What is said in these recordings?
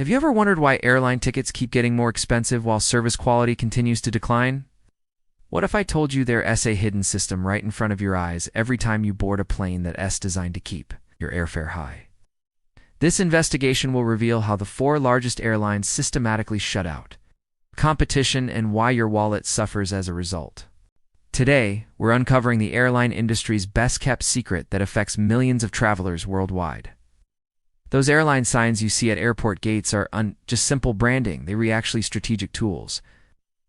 Have you ever wondered why airline tickets keep getting more expensive while service quality continues to decline? What if I told you there's a hidden system right in front of your eyes every time you board a plane that's designed to keep your airfare high? This investigation will reveal how the four largest airlines systematically shut out competition and why your wallet suffers as a result. Today, we're uncovering the airline industry's best-kept secret that affects millions of travelers worldwide. Those airline signs you see at airport gates are just simple branding. They are actually strategic tools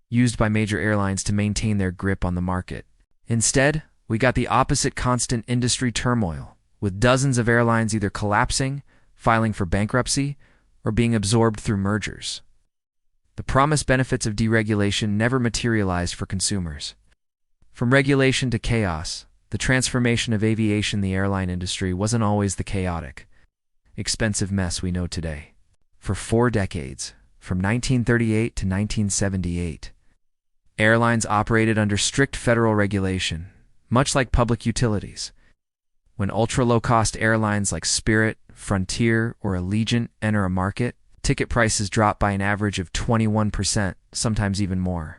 used by major airlines to maintain their grip on the market. Instead, we got the opposite: constant industry turmoil, with dozens of airlines either collapsing, filing for bankruptcy, or being absorbed through mergers. The promised benefits of deregulation never materialized for consumers. From regulation to chaos, the transformation of aviation, the airline industry, wasn't always the chaotic, expensive mess we know today. For 4 decades, from 1938 to 1978, airlines operated under strict federal regulation, much like public utilities. When ultra-low-cost airlines like Spirit, Frontier, or Allegiant enter a market, ticket prices drop by an average of 21%, sometimes even more.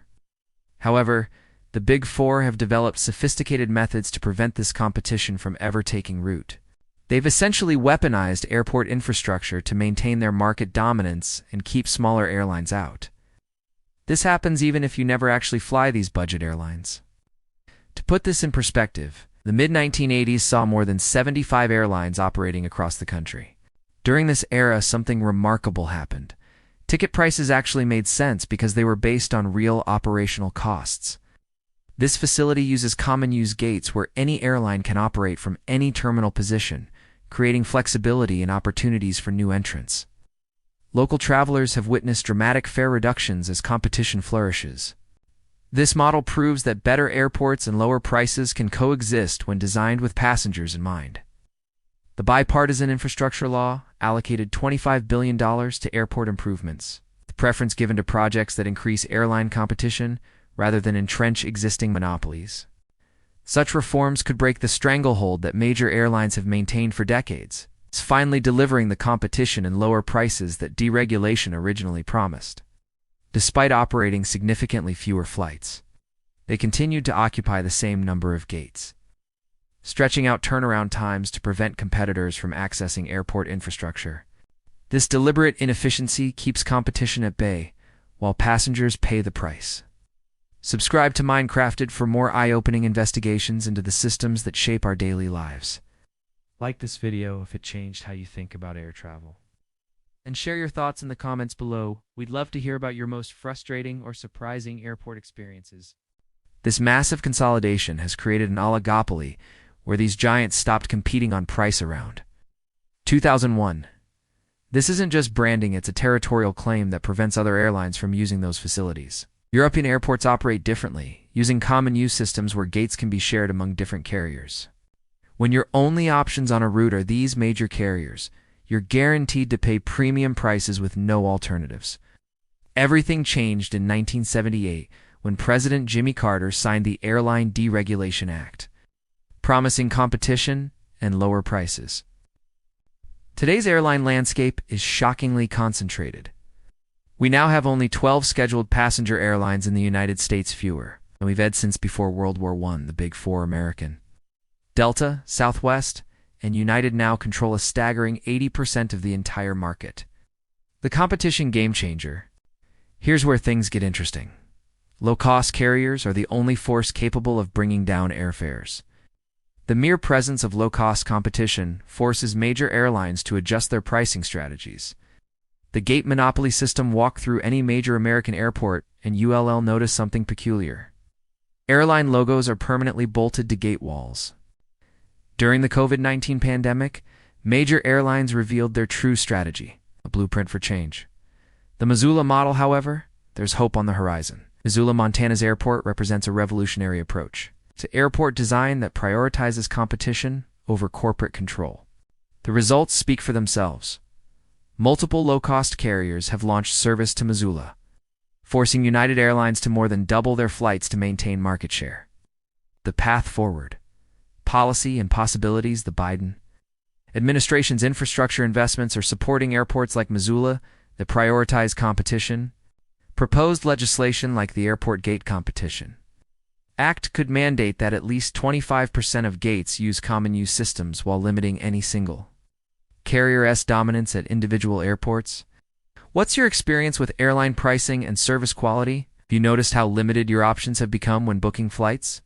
However, the Big Four have developed sophisticated methods to prevent this competition from ever taking root. They've essentially weaponized airport infrastructure to maintain their market dominance and keep smaller airlines out. This happens even if you never actually fly these budget airlines. To put this in perspective, the mid-1980s saw more than 75 airlines operating across the country. During this era, something remarkable happened. Ticket prices actually made sense because they were based on real operational costs. This facility uses common-use gates where any airline can operate from any terminal position, creating flexibility and opportunities for new entrants. Local travelers have witnessed dramatic fare reductions as competition flourishes. This model proves that better airports and lower prices can coexist when designed with passengers in mind. The bipartisan infrastructure law allocated $25 billion to airport improvements, the preference given to projects that increase airline competition rather than entrench existing monopolies. Such reforms could break the stranglehold that major airlines have maintained for decades. It's finally delivering the competition and lower prices that deregulation originally promised. Despite operating significantly fewer flights, they continued to occupy the same number of gates, stretching out turnaround times to prevent competitors from accessing airport infrastructure. This deliberate inefficiency keeps competition at bay, while passengers pay the price. Subscribe to Mindcrafted for more eye-opening investigations into the systems that shape our daily lives. Like this video if it changed how you think about air travel. And share your thoughts in the comments below. We'd love to hear about your most frustrating or surprising airport experiences. This massive consolidation has created an oligopoly where these giants stopped competing on price around 2001. This isn't just branding, it's a territorial claim that prevents other airlines from using those facilities. European airports operate differently, using common use systems where gates can be shared among different carriers. When your only options on a route are these major carriers, you're guaranteed to pay premium prices with no alternatives. Everything changed in 1978 when President Jimmy Carter signed the Airline Deregulation Act, promising competition and lower prices. Today's airline landscape is shockingly concentrated. We now have only 12 scheduled passenger airlines in the United States, fewer than we've had since before World War I. The Big Four American, Delta, Southwest, and United now control a staggering 80% of the entire market. The competition game changer. Here's where things get interesting. Low-cost carriers are the only force capable of bringing down airfares. The mere presence of low-cost competition forces major airlines to adjust their pricing strategies. The gate monopoly system. Walk through any major American airport and you'll notice something peculiar. Airline logos are permanently bolted to gate walls. During the COVID-19 pandemic, major airlines revealed their true strategy, a blueprint for change. The Missoula model, however, there's hope on the horizon. Missoula, Montana's airport represents a revolutionary approach. It's an airport design that prioritizes competition over corporate control. The results speak for themselves. Multiple low-cost carriers have launched service to Missoula, forcing United Airlines to more than double their flights to maintain market share. The path forward. Policy and possibilities. The Biden administration's infrastructure investments are supporting airports like Missoula that prioritize competition. Proposed legislation like the Airport Gate Competition Act could mandate that at least 25% of gates use common use systems while limiting any single carrier's dominance at individual airports. What's your experience with airline pricing and service quality? Have you noticed how limited your options have become when booking flights?